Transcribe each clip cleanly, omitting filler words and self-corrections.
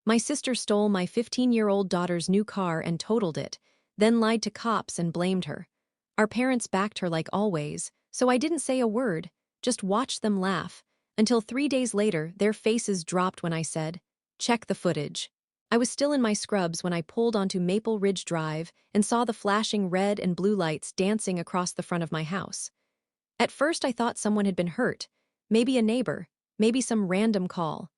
My sister stole my 15-year-old daughter's new car and totaled it, then lied to cops and blamed her. Our parents backed her like always, so I didn't say a word, just watched them laugh, until 3 days later their faces dropped when I said, "Check the footage." I was still in my scrubs when I pulled onto Maple Ridge Drive and saw the flashing red and blue lights dancing across the front of my house. At first I thought someone had been hurt, maybe a neighbor, maybe some random call.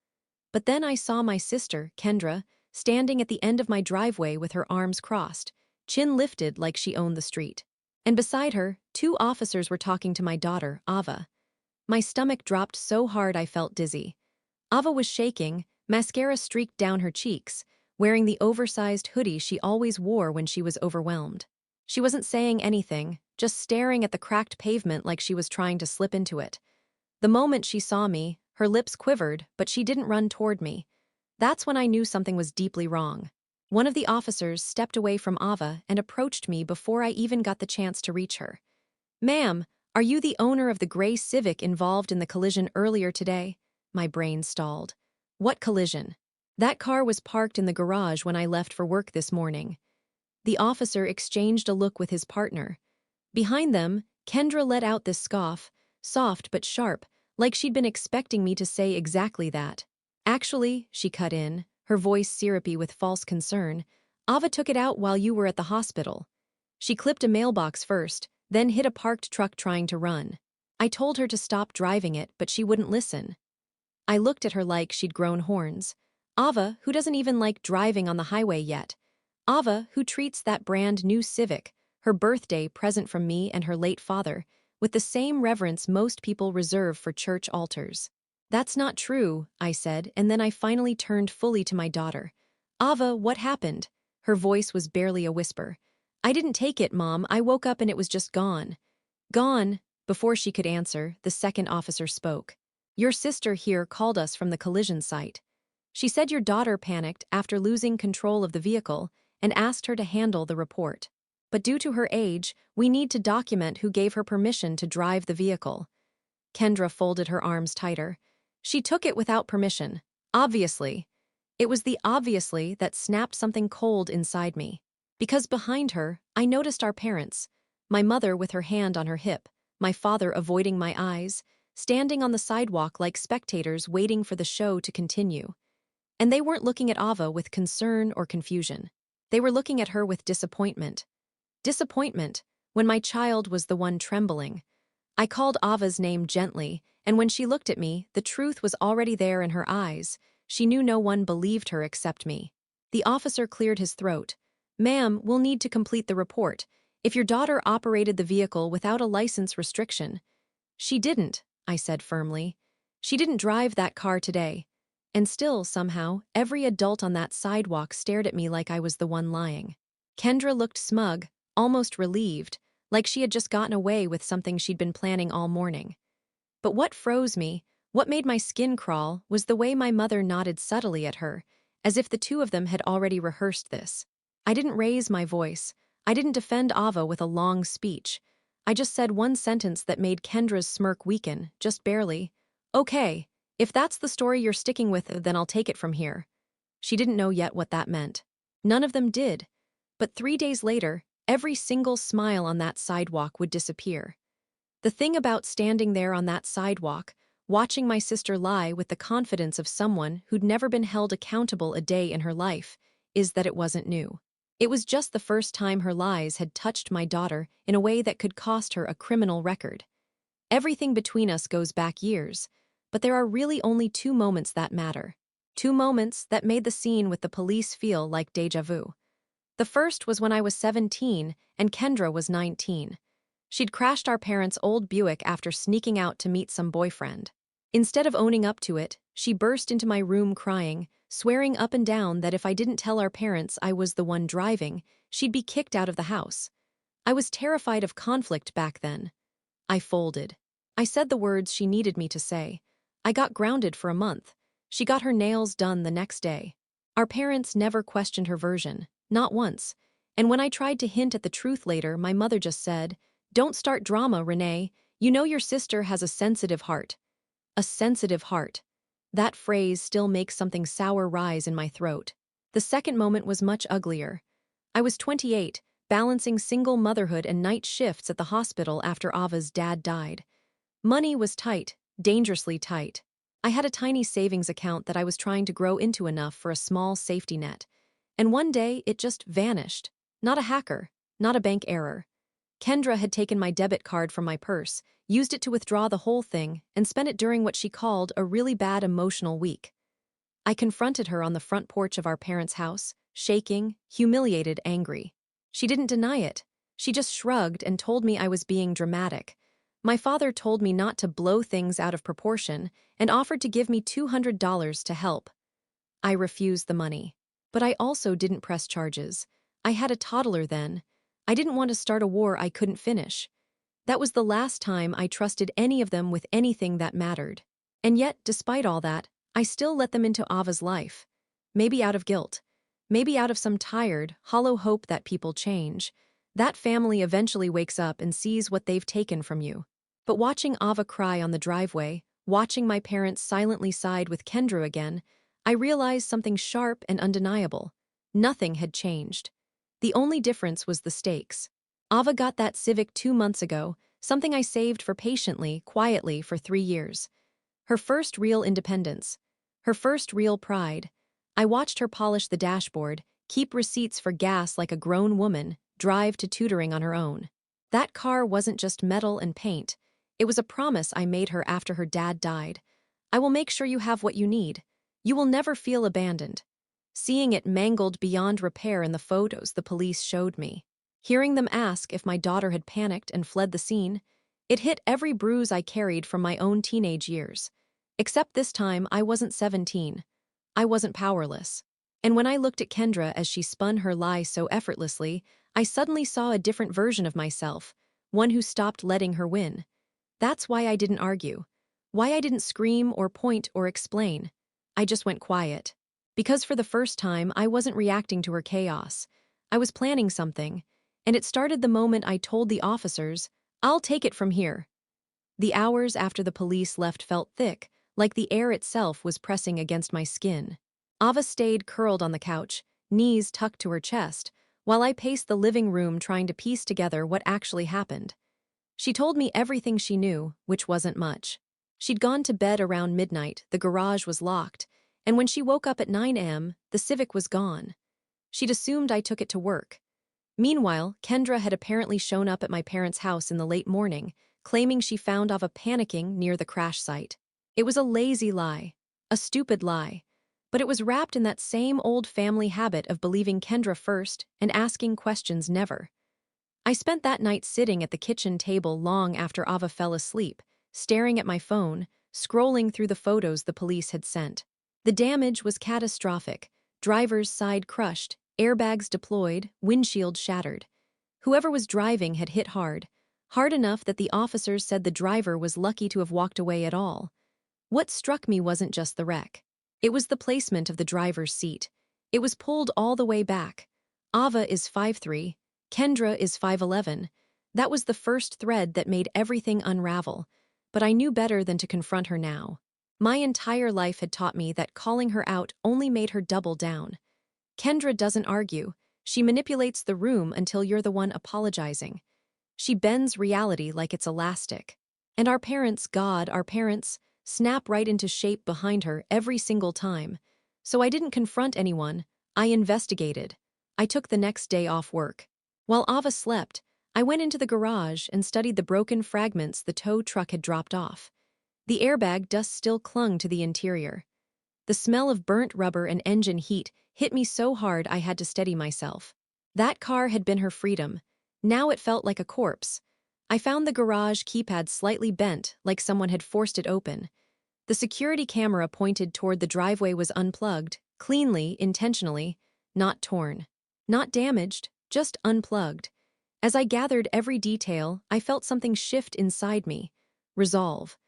But then I saw my sister, Kendra, standing at the end of my driveway with her arms crossed, chin lifted like she owned the street. And beside her, 2 officers were talking to my daughter, Ava. My stomach dropped so hard I felt dizzy. Ava was shaking, mascara streaked down her cheeks, wearing the oversized hoodie she always wore when she was overwhelmed. She wasn't saying anything, just staring at the cracked pavement like she was trying to slip into it. The moment she saw me, her lips quivered, but she didn't run toward me. That's when I knew something was deeply wrong. One of the officers stepped away from Ava and approached me before I even got the chance to reach her. "Ma'am, are you the owner of the gray Civic involved in the collision earlier today?" My brain stalled. What collision? That car was parked in the garage when I left for work this morning. The officer exchanged a look with his partner. Behind them, Kendra let out this scoff, soft but sharp, like she'd been expecting me to say exactly that. "Actually," she cut in, her voice syrupy with false concern, "Ava took it out while you were at the hospital. She clipped a mailbox first, then hit a parked truck trying to run. I told her to stop driving it, but she wouldn't listen." I looked at her like she'd grown horns. Ava, who doesn't even like driving on the highway yet. Ava, who treats that brand new Civic, her birthday present from me and her late father, with the same reverence most people reserve for church altars. "That's not true," I said, and then I finally turned fully to my daughter. "Ava, what happened?" Her voice was barely a whisper. "I didn't take it, Mom. I woke up and it was just gone." "Gone?" Before she could answer, the second officer spoke. "Your sister here called us from the collision site. She said your daughter panicked after losing control of the vehicle and asked her to handle the report. But due to her age, we need to document who gave her permission to drive the vehicle." Kendra folded her arms tighter. "She took it without permission. Obviously." It was the obviously that snapped something cold inside me. Because behind her, I noticed our parents. My mother with her hand on her hip, my father avoiding my eyes, standing on the sidewalk like spectators waiting for the show to continue. And they weren't looking at Ava with concern or confusion. They were looking at her with disappointment. Disappointment, when my child was the one trembling. I called Ava's name gently, and when she looked at me, the truth was already there in her eyes. She knew no one believed her except me. The officer cleared his throat. "Ma'am, we'll need to complete the report. If your daughter operated the vehicle without a license restriction." "She didn't," I said firmly. "She didn't drive that car today." And still, somehow, every adult on that sidewalk stared at me like I was the one lying. Kendra looked smug, almost relieved, like she had just gotten away with something she'd been planning all morning. But what froze me, what made my skin crawl, was the way my mother nodded subtly at her, as if the two of them had already rehearsed this. I didn't raise my voice. I didn't defend Ava with a long speech. I just said one sentence that made Kendra's smirk weaken, just barely. "Okay, if that's the story you're sticking with, then I'll take it from here." She didn't know yet what that meant. None of them did. But 3 days later, every single smile on that sidewalk would disappear. The thing about standing there on that sidewalk, watching my sister lie with the confidence of someone who'd never been held accountable a day in her life, is that it wasn't new. It was just the first time her lies had touched my daughter in a way that could cost her a criminal record. Everything between us goes back years, but there are really only 2 moments that matter. 2 moments that made the scene with the police feel like déjà vu. The first was when I was 17 and Kendra was 19. She'd crashed our parents' old Buick after sneaking out to meet some boyfriend. Instead of owning up to it, she burst into my room crying, swearing up and down that if I didn't tell our parents I was the one driving, she'd be kicked out of the house. I was terrified of conflict back then. I folded. I said the words she needed me to say. I got grounded for a month. She got her nails done the next day. Our parents never questioned her version, not once. And when I tried to hint at the truth later, my mother just said, "Don't start drama, Renee. You know your sister has a sensitive heart." A sensitive heart. That phrase still makes something sour rise in my throat. The second moment was much uglier. I was 28, balancing single motherhood and night shifts at the hospital after Ava's dad died. Money was tight, dangerously tight. I had a tiny savings account that I was trying to grow into enough for a small safety net. And one day, it just vanished. Not a hacker, not a bank error. Kendra had taken my debit card from my purse, used it to withdraw the whole thing, and spent it during what she called a really bad emotional week. I confronted her on the front porch of our parents' house, shaking, humiliated, angry. She didn't deny it. She just shrugged and told me I was being dramatic. My father told me not to blow things out of proportion and offered to give me $200 to help. I refused the money. But I also didn't press charges. I had a toddler then. I didn't want to start a war I couldn't finish. That was the last time I trusted any of them with anything that mattered. And yet, despite all that, I still let them into Ava's life. Maybe out of guilt. Maybe out of some tired, hollow hope that people change. That family eventually wakes up and sees what they've taken from you. But watching Ava cry on the driveway, watching my parents silently side with Kendra again, I realized something sharp and undeniable. Nothing had changed. The only difference was the stakes. Ava got that Civic 2 months ago, something I saved for patiently, quietly for 3 years. Her first real independence. Her first real pride. I watched her polish the dashboard, keep receipts for gas like a grown woman, drive to tutoring on her own. That car wasn't just metal and paint. It was a promise I made her after her dad died. I will make sure you have what you need. You will never feel abandoned. Seeing it mangled beyond repair in the photos the police showed me. Hearing them ask if my daughter had panicked and fled the scene, it hit every bruise I carried from my own teenage years. Except this time, I wasn't 17. I wasn't powerless. And when I looked at Kendra as she spun her lie so effortlessly, I suddenly saw a different version of myself, one who stopped letting her win. That's why I didn't argue. Why I didn't scream or point or explain. I just went quiet. Because for the first time, I wasn't reacting to her chaos. I was planning something. And it started the moment I told the officers, "I'll take it from here." The hours after the police left felt thick, like the air itself was pressing against my skin. Ava stayed curled on the couch, knees tucked to her chest, while I paced the living room trying to piece together what actually happened. She told me everything she knew, which wasn't much. She'd gone to bed around midnight, the garage was locked, and when she woke up at 9 a.m., the Civic was gone. She'd assumed I took it to work. Meanwhile, Kendra had apparently shown up at my parents' house in the late morning, claiming she found Ava panicking near the crash site. It was a lazy lie, a stupid lie, but it was wrapped in that same old family habit of believing Kendra first and asking questions never. I spent that night sitting at the kitchen table long after Ava fell asleep, staring at my phone, scrolling through the photos the police had sent. The damage was catastrophic. Driver's side crushed, airbags deployed, windshield shattered. Whoever was driving had hit hard. Hard enough that the officers said the driver was lucky to have walked away at all. What struck me wasn't just the wreck. It was the placement of the driver's seat. It was pulled all the way back. Ava is 5'3", Kendra is 5'11". That was the first thread that made everything unravel. But I knew better than to confront her now. My entire life had taught me that calling her out only made her double down. Kendra doesn't argue. She manipulates the room until you're the one apologizing. She bends reality like it's elastic. And our parents, snap right into shape behind her every single time. So I didn't confront anyone. I investigated. I took the next day off work. While Ava slept, I went into the garage and studied the broken fragments the tow truck had dropped off. The airbag dust still clung to the interior. The smell of burnt rubber and engine heat hit me so hard I had to steady myself. That car had been her freedom. Now it felt like a corpse. I found the garage keypad slightly bent, like someone had forced it open. The security camera pointed toward the driveway was unplugged, cleanly, intentionally, not torn. Not damaged, just unplugged. As I gathered every detail, I felt something shift inside me. Resolve.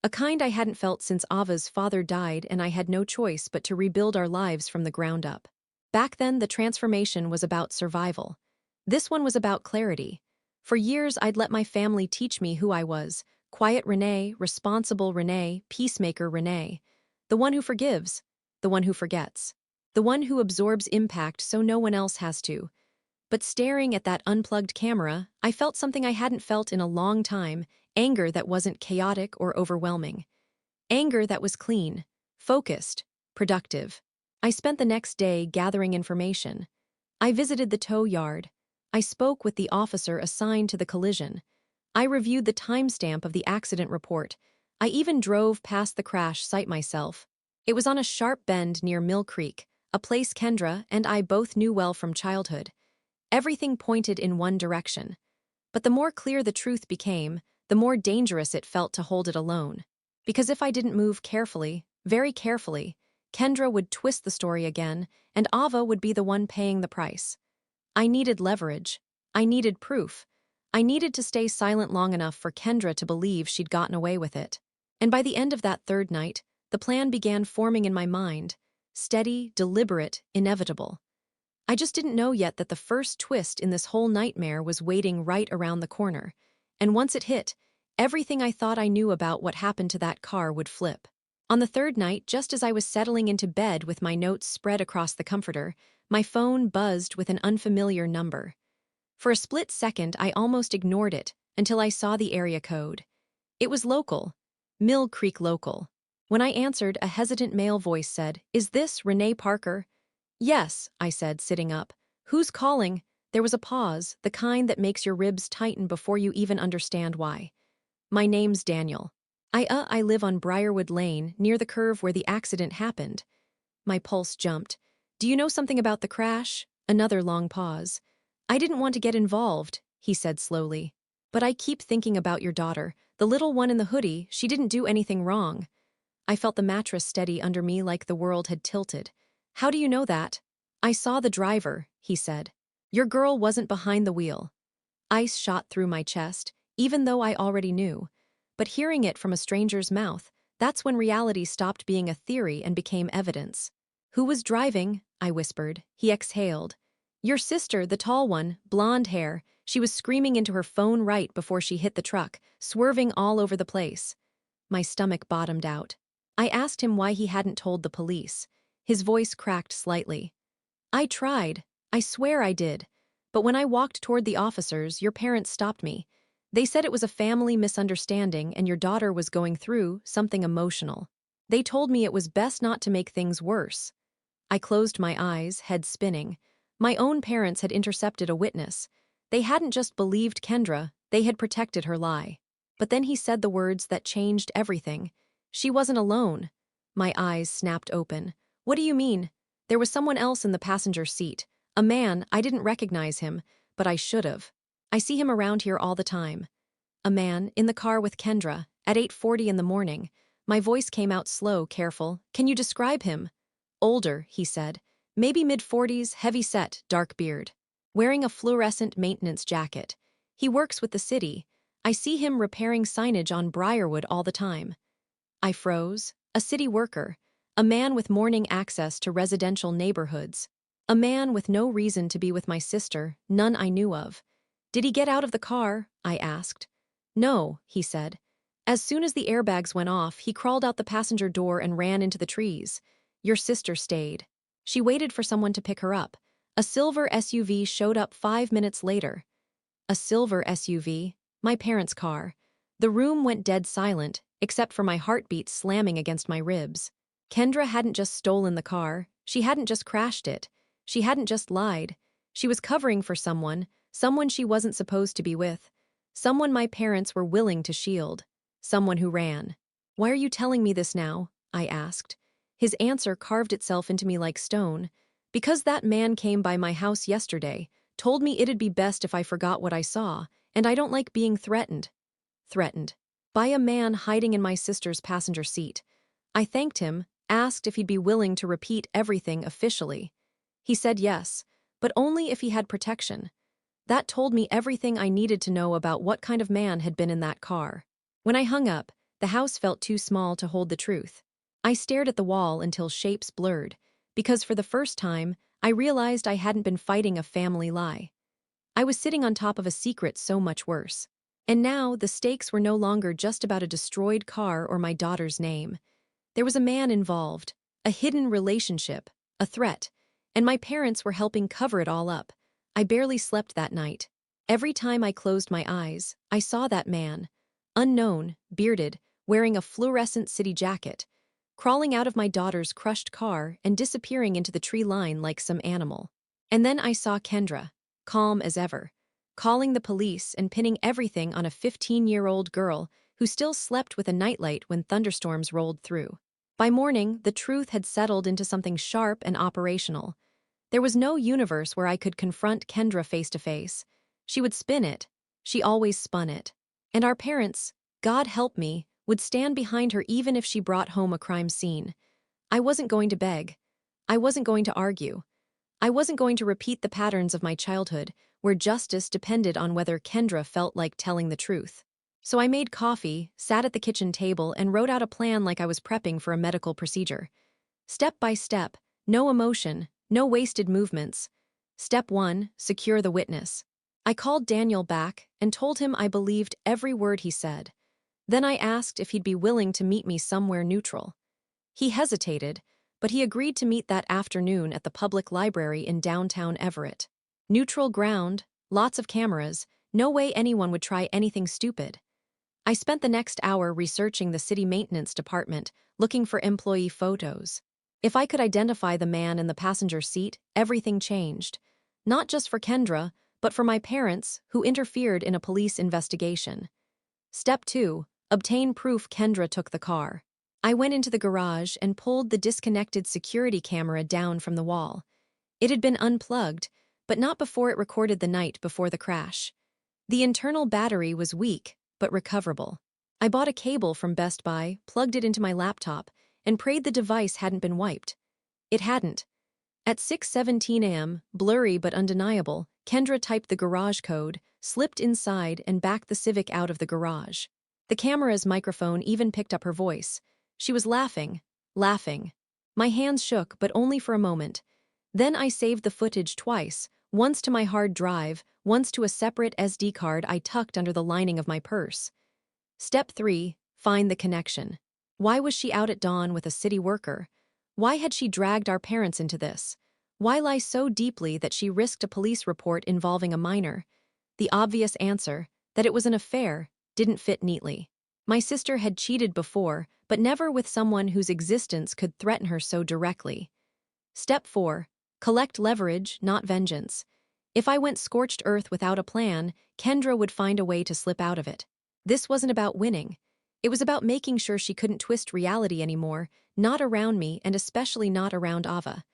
A kind I hadn't felt since Ava's father died and I had no choice but to rebuild our lives from the ground up. Back then, the transformation was about survival. This one was about clarity. For years, I'd let my family teach me who I was. Quiet Renee, responsible Renee, peacemaker Renee. The one who forgives. The one who forgets. The one who absorbs impact so no one else has to. But staring at that unplugged camera, I felt something I hadn't felt in a long time, anger that wasn't chaotic or overwhelming. Anger that was clean, focused, productive. I spent the next day gathering information. I visited the tow yard. I spoke with the officer assigned to the collision. I reviewed the timestamp of the accident report. I even drove past the crash site myself. It was on a sharp bend near Mill Creek, a place Kendra and I both knew well from childhood. Everything pointed in one direction. But the more clear the truth became, the more dangerous it felt to hold it alone. Because if I didn't move carefully, very carefully, Kendra would twist the story again, and Ava would be the one paying the price. I needed leverage. I needed proof. I needed to stay silent long enough for Kendra to believe she'd gotten away with it. And by the end of that third night, the plan began forming in my mind. Steady, deliberate, inevitable. I just didn't know yet that the first twist in this whole nightmare was waiting right around the corner. And once it hit, everything I thought I knew about what happened to that car would flip. On the third night, just as I was settling into bed with my notes spread across the comforter, my phone buzzed with an unfamiliar number. For a split second, I almost ignored it until I saw the area code. It was local. Mill Creek local. When I answered, a hesitant male voice said, "Is this Renee Parker?" "Yes," I said, sitting up. "Who's calling?" There was a pause, the kind that makes your ribs tighten before you even understand why. "My name's Daniel. I live on Briarwood Lane, near the curve where the accident happened." My pulse jumped. "Do you know something about the crash?" Another long pause. "I didn't want to get involved," he said slowly. "But I keep thinking about your daughter, the little one in the hoodie. She didn't do anything wrong." I felt the mattress steady under me like the world had tilted. "How do you know that?" "I saw the driver," he said. "Your girl wasn't behind the wheel." Ice shot through my chest, even though I already knew. But hearing it from a stranger's mouth, that's when reality stopped being a theory and became evidence. "Who was driving?" I whispered. He exhaled. "Your sister, the tall one, blonde hair. She was screaming into her phone right before she hit the truck, swerving all over the place." My stomach bottomed out. I asked him why he hadn't told the police. His voice cracked slightly. "I tried. I swear I did. But when I walked toward the officers, your parents stopped me. They said it was a family misunderstanding and your daughter was going through something emotional. They told me it was best not to make things worse." I closed my eyes, head spinning. My own parents had intercepted a witness. They hadn't just believed Kendra, they had protected her lie. But then he said the words that changed everything. "She wasn't alone." My eyes snapped open. "What do you mean?" "There was someone else in the passenger seat. A man, I didn't recognize him, but I should have. I see him around here all the time." "A man, in the car with Kendra, at 8:40 in the morning." My voice came out slow, careful. "Can you describe him?" "Older," he said. "Maybe mid-40s, heavy-set, dark beard. Wearing a fluorescent maintenance jacket. He works with the city. I see him repairing signage on Briarwood all the time." I froze. A city worker. A man with morning access to residential neighborhoods. A man with no reason to be with my sister, none I knew of. "Did he get out of the car?" I asked. "No," he said. "As soon as the airbags went off, he crawled out the passenger door and ran into the trees. Your sister stayed. She waited for someone to pick her up. A silver SUV showed up 5 minutes later." A silver SUV? My parents' car. The room went dead silent, except for my heartbeat slamming against my ribs. Kendra hadn't just stolen the car. She hadn't just crashed it. She hadn't just lied. She was covering for someone she wasn't supposed to be with. Someone my parents were willing to shield. Someone who ran. "Why are you telling me this now?" I asked. His answer carved itself into me like stone. "Because that man came by my house yesterday, told me it'd be best if I forgot what I saw, and I don't like being threatened." Threatened. By a man hiding in my sister's passenger seat. I thanked him, asked if he'd be willing to repeat everything officially. He said yes, but only if he had protection. That told me everything I needed to know about what kind of man had been in that car. When I hung up, the house felt too small to hold the truth. I stared at the wall until shapes blurred, because for the first time, I realized I hadn't been fighting a family lie. I was sitting on top of a secret so much worse. And now, the stakes were no longer just about a destroyed car or my daughter's name. There was a man involved, a hidden relationship, a threat, and my parents were helping cover it all up. I barely slept that night. Every time I closed my eyes, I saw that man, unknown, bearded, wearing a fluorescent city jacket, crawling out of my daughter's crushed car and disappearing into the tree line like some animal. And then I saw Kendra, calm as ever, calling the police and pinning everything on a 15-year-old girl who still slept with a nightlight when thunderstorms rolled through. By morning, the truth had settled into something sharp and operational. There was no universe where I could confront Kendra face to face. She would spin it. She always spun it. And our parents, God help me, would stand behind her even if she brought home a crime scene. I wasn't going to beg. I wasn't going to argue. I wasn't going to repeat the patterns of my childhood, where justice depended on whether Kendra felt like telling the truth. So I made coffee, sat at the kitchen table, and wrote out a plan like I was prepping for a medical procedure. Step by step, no emotion, no wasted movements. Step 1, secure the witness. I called Daniel back and told him I believed every word he said. Then I asked if he'd be willing to meet me somewhere neutral. He hesitated, but he agreed to meet that afternoon at the public library in downtown Everett. Neutral ground, lots of cameras, no way anyone would try anything stupid. I spent the next hour researching the city maintenance department, looking for employee photos. If I could identify the man in the passenger seat, everything changed. Not just for Kendra, but for my parents, who interfered in a police investigation. Step 2, obtain proof Kendra took the car. I went into the garage and pulled the disconnected security camera down from the wall. It had been unplugged, but not before it recorded the night before the crash. The internal battery was weak, but recoverable. I bought a cable from Best Buy, plugged it into my laptop, and prayed the device hadn't been wiped. It hadn't. At 6:17 a.m., blurry but undeniable, Kendra typed the garage code, slipped inside, and backed the Civic out of the garage. The camera's microphone even picked up her voice. She was laughing, laughing. My hands shook, but only for a moment. Then I saved the footage twice, once to my hard drive, once to a separate SD card I tucked under the lining of my purse. Step 3, find the connection. Why was she out at dawn with a city worker? Why had she dragged our parents into this? Why lie so deeply that she risked a police report involving a minor? The obvious answer, that it was an affair, didn't fit neatly. My sister had cheated before, but never with someone whose existence could threaten her so directly. Step 4, collect leverage, not vengeance. If I went scorched earth without a plan, Kendra would find a way to slip out of it. This wasn't about winning. It was about making sure she couldn't twist reality anymore, not around me and especially not around Ava.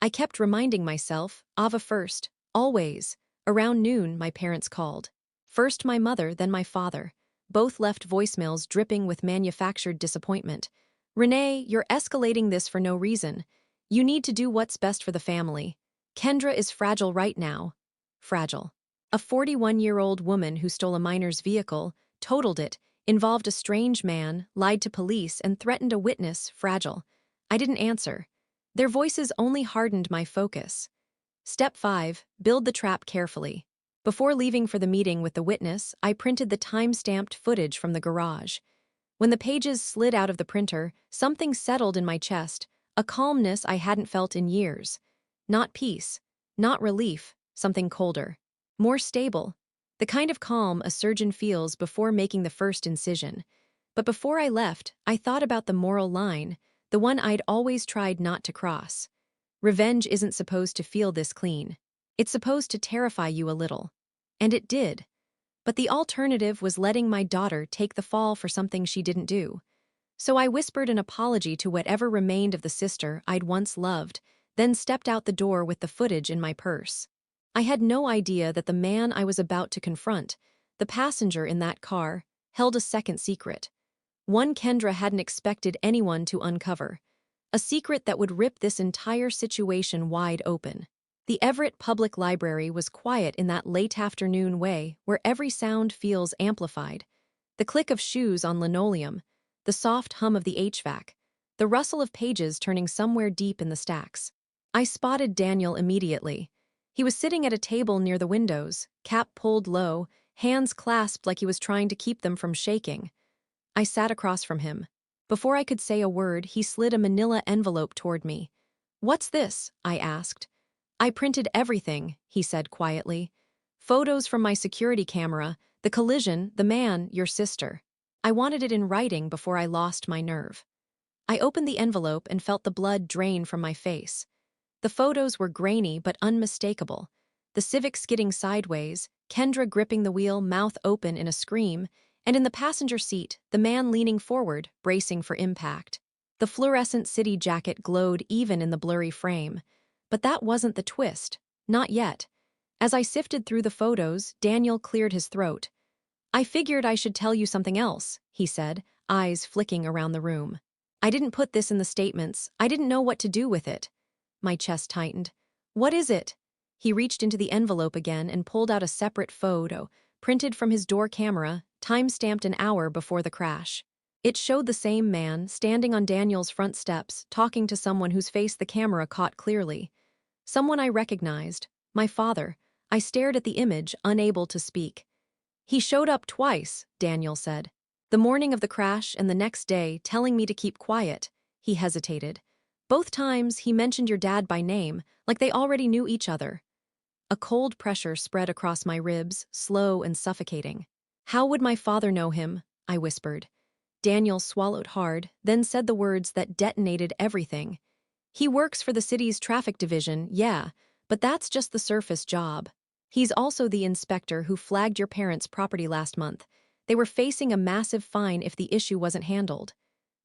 I kept reminding myself, Ava first, always. Around noon, my parents called. First my mother, then my father. Both left voicemails dripping with manufactured disappointment. Renee, you're escalating this for no reason. You need to do what's best for the family. Kendra is fragile right now. Fragile. A 41-year-old woman who stole a minor's vehicle, totaled it, involved a strange man, lied to police, and threatened a witness, fragile. I didn't answer. Their voices only hardened my focus. Step 5, build the trap carefully. Before leaving for the meeting with the witness, I printed the time-stamped footage from the garage. When the pages slid out of the printer, something settled in my chest, a calmness I hadn't felt in years. Not peace, not relief, something colder. More stable. The kind of calm a surgeon feels before making the first incision. But before I left, I thought about the moral line, the one I'd always tried not to cross. Revenge isn't supposed to feel this clean. It's supposed to terrify you a little. And it did. But the alternative was letting my daughter take the fall for something she didn't do. So I whispered an apology to whatever remained of the sister I'd once loved, then stepped out the door with the footage in my purse. I had no idea that the man I was about to confront, the passenger in that car, held a second secret. One Kendra hadn't expected anyone to uncover. A secret that would rip this entire situation wide open. The Everett Public Library was quiet in that late afternoon way where every sound feels amplified. The click of shoes on linoleum, the soft hum of the HVAC, the rustle of pages turning somewhere deep in the stacks. I spotted Daniel immediately. He was sitting at a table near the windows, cap pulled low, hands clasped like he was trying to keep them from shaking. I sat across from him. Before I could say a word, he slid a manila envelope toward me. "What's this?" I asked. "I printed everything," he said quietly. "Photos from my security camera, the collision, the man, your sister. I wanted it in writing before I lost my nerve." I opened the envelope and felt the blood drain from my face. The photos were grainy but unmistakable. The Civic skidding sideways, Kendra gripping the wheel, mouth open in a scream, and in the passenger seat, the man leaning forward, bracing for impact. The fluorescent city jacket glowed even in the blurry frame. But that wasn't the twist. Not yet. As I sifted through the photos, Daniel cleared his throat. "I figured I should tell you something else," he said, eyes flicking around the room. "I didn't put this in the statements. I didn't know what to do with it." My chest tightened. "What is it?" He reached into the envelope again and pulled out a separate photo, printed from his door camera, time-stamped an hour before the crash. It showed the same man, standing on Daniel's front steps, talking to someone whose face the camera caught clearly. Someone I recognized. My father. I stared at the image, unable to speak. "He showed up twice," Daniel said. "The morning of the crash and the next day, telling me to keep quiet." He hesitated. "Both times, he mentioned your dad by name, like they already knew each other." A cold pressure spread across my ribs, slow and suffocating. "How would my father know him?" I whispered. Daniel swallowed hard, then said the words that detonated everything. "He works for the city's traffic division, yeah, but that's just the surface job. He's also the inspector who flagged your parents' property last month. They were facing a massive fine if the issue wasn't handled."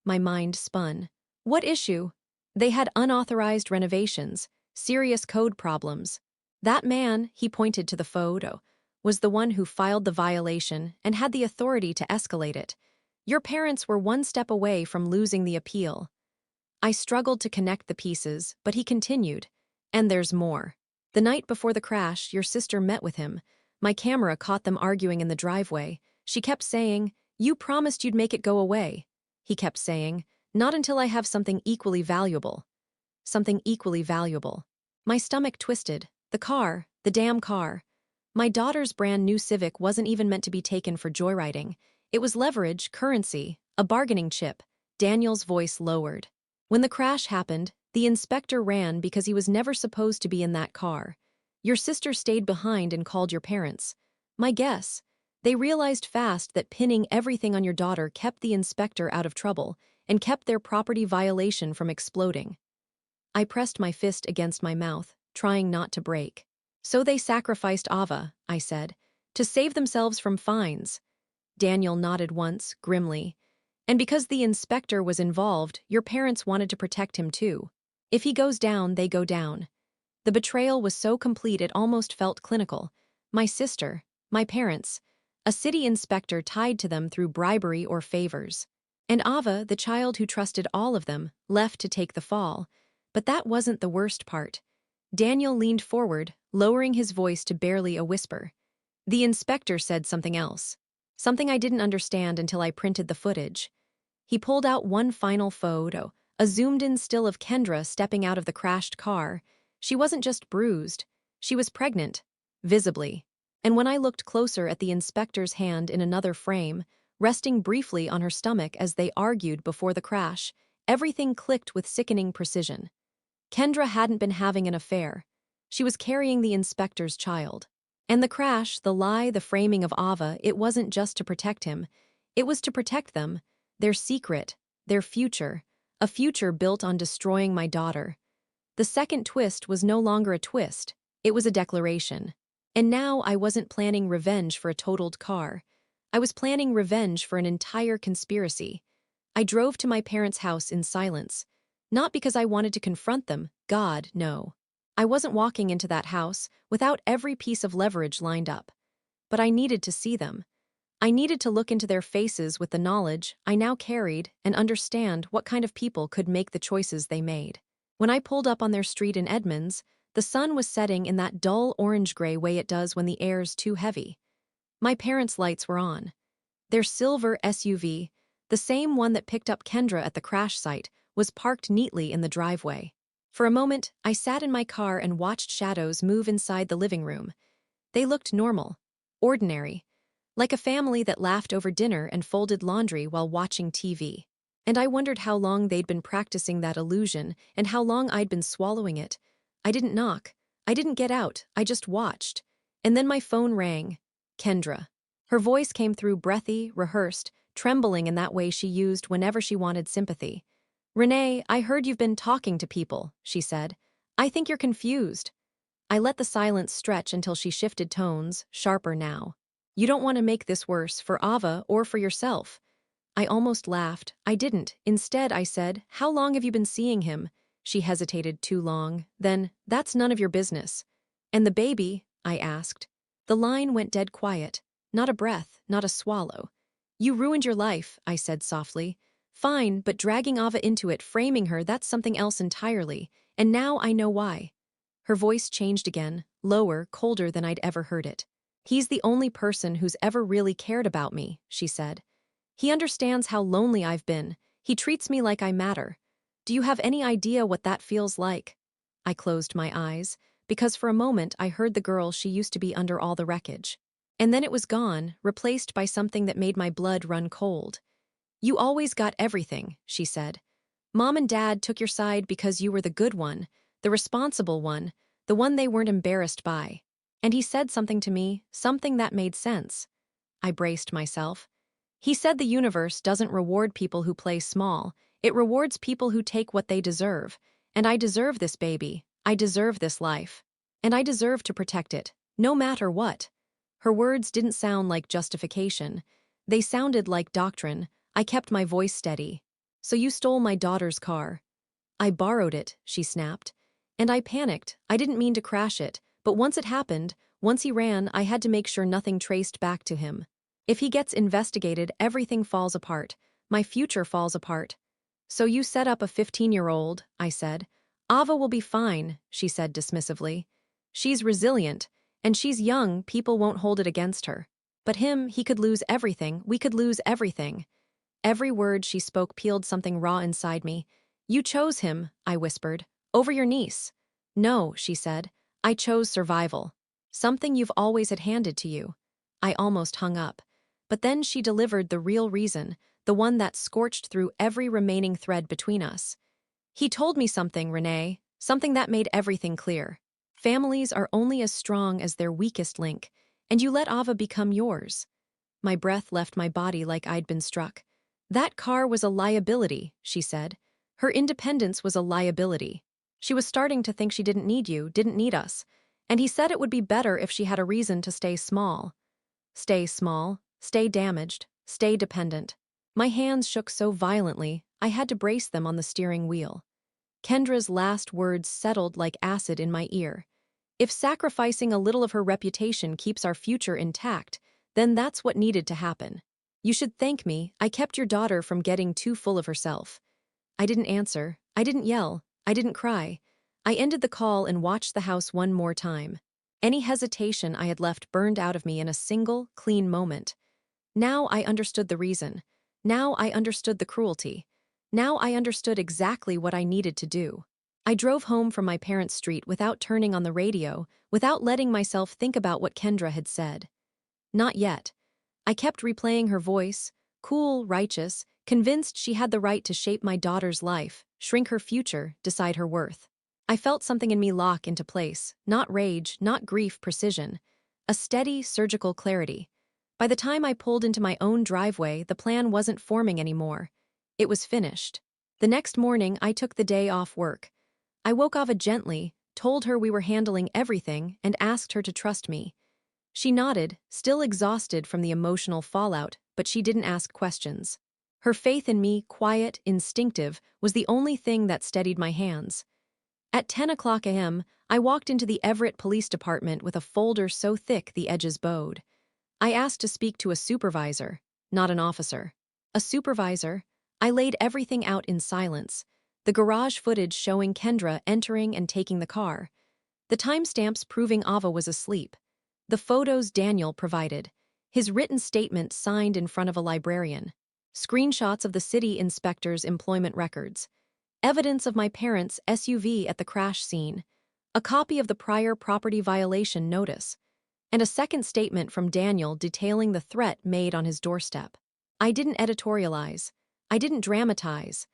My mind spun. "What issue?" "They had unauthorized renovations, serious code problems. That man," he pointed to the photo, "was the one who filed the violation and had the authority to escalate it. Your parents were one step away from losing the appeal." I struggled to connect the pieces, but he continued. "And there's more. The night before the crash, your sister met with him. My camera caught them arguing in the driveway. She kept saying, 'You promised you'd make it go away.' He kept saying, 'Not until I have something equally valuable.'" Something equally valuable. My stomach twisted. The car, the damn car. My daughter's brand new Civic wasn't even meant to be taken for joyriding. It was leverage, currency, a bargaining chip. Daniel's voice lowered. "When the crash happened, the inspector ran because he was never supposed to be in that car. Your sister stayed behind and called your parents. My guess, they realized fast that pinning everything on your daughter kept the inspector out of trouble and kept their property violation from exploding." I pressed my fist against my mouth, trying not to break. "So they sacrificed Ava," I said, "to save themselves from fines." Daniel nodded once, grimly. "And because the inspector was involved, your parents wanted to protect him too. If he goes down, they go down." The betrayal was so complete it almost felt clinical. My sister, my parents, a city inspector tied to them through bribery or favors. And Ava, the child who trusted all of them, left to take the fall. But that wasn't the worst part. Daniel leaned forward, lowering his voice to barely a whisper. "The inspector said something else. Something I didn't understand until I printed the footage." He pulled out one final photo, a zoomed-in still of Kendra stepping out of the crashed car. She wasn't just bruised. She was pregnant, visibly. And when I looked closer at the inspector's hand in another frame, resting briefly on her stomach as they argued before the crash, everything clicked with sickening precision. Kendra hadn't been having an affair. She was carrying the inspector's child. And the crash, the lie, the framing of Ava, it wasn't just to protect him. It was to protect them, their secret, their future, a future built on destroying my daughter. The second twist was no longer a twist. It was a declaration. And now I wasn't planning revenge for a totaled car. I was planning revenge for an entire conspiracy. I drove to my parents' house in silence. Not because I wanted to confront them, God, no. I wasn't walking into that house without every piece of leverage lined up. But I needed to see them. I needed to look into their faces with the knowledge I now carried and understand what kind of people could make the choices they made. When I pulled up on their street in Edmonds, the sun was setting in that dull orange-gray way it does when the air's too heavy. My parents' lights were on. Their silver SUV, the same one that picked up Kendra at the crash site, was parked neatly in the driveway. For a moment, I sat in my car and watched shadows move inside the living room. They looked normal, ordinary, like a family that laughed over dinner and folded laundry while watching TV. And I wondered how long they'd been practicing that illusion and how long I'd been swallowing it. I didn't knock. I didn't get out. I just watched. And then my phone rang. Kendra. Her voice came through breathy, rehearsed, trembling in that way she used whenever she wanted sympathy. "Renee, I heard you've been talking to people," she said. "I think you're confused." I let the silence stretch until she shifted tones, sharper now. "You don't want to make this worse for Ava or for yourself." I almost laughed. I didn't. Instead, I said, "How long have you been seeing him?" She hesitated too long. Then, "That's none of your business." "And the baby?" I asked. The line went dead quiet. Not a breath, not a swallow. "You ruined your life," I said softly. "Fine, but dragging Ava into it, framing her, that's something else entirely. And now I know why." Her voice changed again, lower, colder than I'd ever heard it. "He's the only person who's ever really cared about me," she said. "He understands how lonely I've been. He treats me like I matter. Do you have any idea what that feels like?" I closed my eyes, because for a moment I heard the girl she used to be under all the wreckage. And then it was gone, replaced by something that made my blood run cold. "You always got everything," she said. "Mom and Dad took your side because you were the good one, the responsible one, the one they weren't embarrassed by." And he said something to me, something that made sense. I braced myself. He said the universe doesn't reward people who play small, it rewards people who take what they deserve. And I deserve this baby, I deserve this life. And I deserve to protect it, no matter what. Her words didn't sound like justification. They sounded like doctrine. I kept my voice steady. "So you stole my daughter's car." "I borrowed it," she snapped. And I panicked. I didn't mean to crash it, but once it happened, once he ran, I had to make sure nothing traced back to him. If he gets investigated, everything falls apart. My future falls apart. "So you set up a 15-year-old, I said. "Ava will be fine," she said dismissively. "She's resilient, and she's young, people won't hold it against her. But him, he could lose everything, we could lose everything." Every word she spoke peeled something raw inside me. "You chose him," I whispered, "over your niece." "No," she said. "I chose survival. Something you've always had handed to you." I almost hung up. But then she delivered the real reason, the one that scorched through every remaining thread between us. "He told me something, Renee, something that made everything clear. Families are only as strong as their weakest link, and you let Ava become yours." My breath left my body like I'd been struck. "That car was a liability," she said. "Her independence was a liability. She was starting to think she didn't need you, didn't need us. And he said it would be better if she had a reason to stay small." Stay small, stay damaged, stay dependent. My hands shook so violently, I had to brace them on the steering wheel. Kendra's last words settled like acid in my ear. "If sacrificing a little of her reputation keeps our future intact, then that's what needed to happen. You should thank me, I kept your daughter from getting too full of herself." I didn't answer, I didn't yell, I didn't cry. I ended the call and watched the house one more time. Any hesitation I had left burned out of me in a single, clean moment. Now I understood the reason. Now I understood the cruelty. Now I understood exactly what I needed to do. I drove home from my parents' street without turning on the radio, without letting myself think about what Kendra had said. Not yet. I kept replaying her voice, cool, righteous, convinced she had the right to shape my daughter's life, shrink her future, decide her worth. I felt something in me lock into place, not rage, not grief, precision. A steady, surgical clarity. By the time I pulled into my own driveway, the plan wasn't forming anymore. It was finished. The next morning, I took the day off work. I woke Ava gently, told her we were handling everything, and asked her to trust me. She nodded, still exhausted from the emotional fallout, but she didn't ask questions. Her faith in me, quiet, instinctive, was the only thing that steadied my hands. At 10 o'clock a.m., I walked into the Everett Police Department with a folder so thick the edges bowed. I asked to speak to a supervisor, not an officer. A supervisor? I laid everything out in silence. The garage footage showing Kendra entering and taking the car. The timestamps proving Ava was asleep. The photos Daniel provided. His written statement signed in front of a librarian. Screenshots of the city inspector's employment records. Evidence of my parents' SUV at the crash scene. A copy of the prior property violation notice. And a second statement from Daniel detailing the threat made on his doorstep. I didn't editorialize. I didn't dramatize.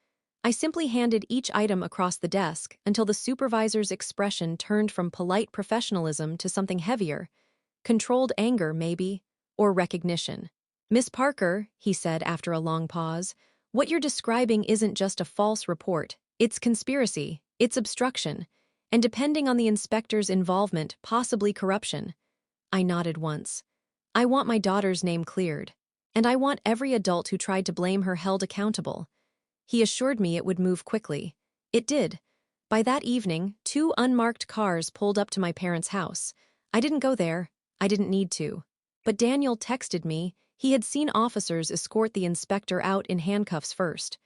I simply handed each item across the desk until the supervisor's expression turned from polite professionalism to something heavier, controlled anger, maybe, or recognition. Miss Parker, he said after a long pause, what you're describing isn't just a false report. It's conspiracy, it's obstruction, and depending on the inspector's involvement, possibly corruption. I nodded once. I want my daughter's name cleared, and I want every adult who tried to blame her held accountable. He assured me it would move quickly. It did. By that evening, 2 unmarked cars pulled up to my parents' house. I didn't go there. I didn't need to. But Daniel texted me. He had seen officers escort the inspector out in handcuffs first.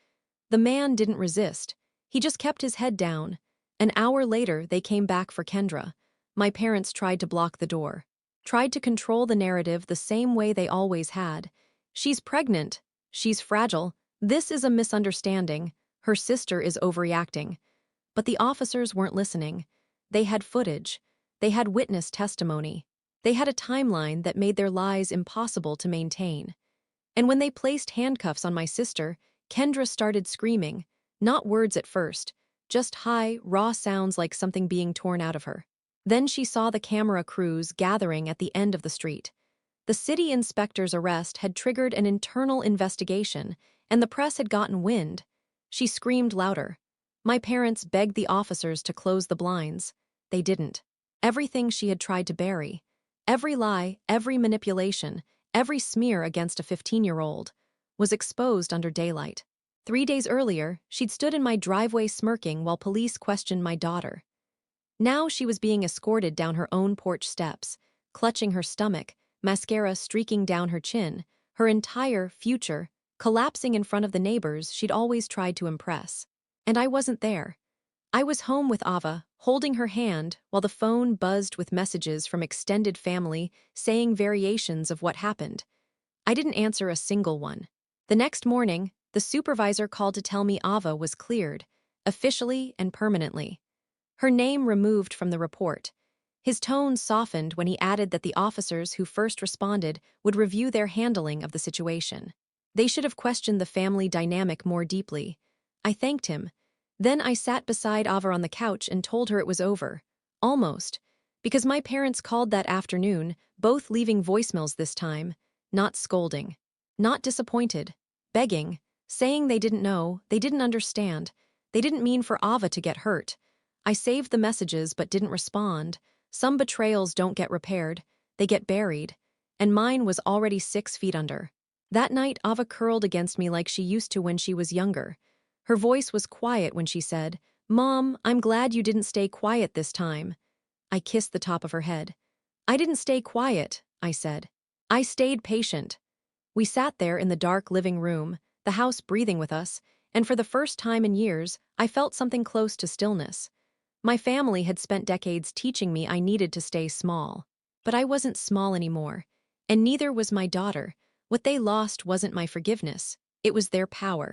The man didn't resist. He just kept his head down. An hour later, they came back for Kendra. My parents tried to block the door. Tried to control the narrative the same way they always had. She's pregnant. She's fragile. This is a misunderstanding. Her sister is overreacting. But the officers weren't listening. They had footage. They had witness testimony. They had a timeline that made their lies impossible to maintain. And when they placed handcuffs on my sister, Kendra started screaming. Not words at first, just high, raw sounds like something being torn out of her. Then she saw the camera crews gathering at the end of the street. The city inspector's arrest had triggered an internal investigation, and the press had gotten wind. She screamed louder. My parents begged the officers to close the blinds. They didn't. Everything she had tried to bury, every lie, every manipulation, every smear against a 15-year-old, was exposed under daylight. 3 days earlier, she'd stood in my driveway smirking while police questioned my daughter. Now she was being escorted down her own porch steps, clutching her stomach, mascara streaking down her chin, her entire future collapsing in front of the neighbors she'd always tried to impress. And I wasn't there. I was home with Ava, holding her hand while the phone buzzed with messages from extended family saying variations of what happened. I didn't answer a single one. The next morning, the supervisor called to tell me Ava was cleared, officially and permanently. Her name removed from the report. His tone softened when he added that the officers who first responded would review their handling of the situation. They should have questioned the family dynamic more deeply. I thanked him. Then I sat beside Ava on the couch and told her it was over. Almost. Because my parents called that afternoon, both leaving voicemails this time, not scolding, not disappointed, begging, saying they didn't know, they didn't understand, they didn't mean for Ava to get hurt. I saved the messages but didn't respond. Some betrayals don't get repaired, they get buried, and mine was already 6 feet under. That night, Ava curled against me like she used to when she was younger. Her voice was quiet when she said, "Mom, I'm glad you didn't stay quiet this time." I kissed the top of her head. "I didn't stay quiet," I said. "I stayed patient." We sat there in the dark living room, the house breathing with us, and for the first time in years, I felt something close to stillness. My family had spent decades teaching me I needed to stay small. But I wasn't small anymore, and neither was my daughter. What they lost wasn't my forgiveness, it was their power.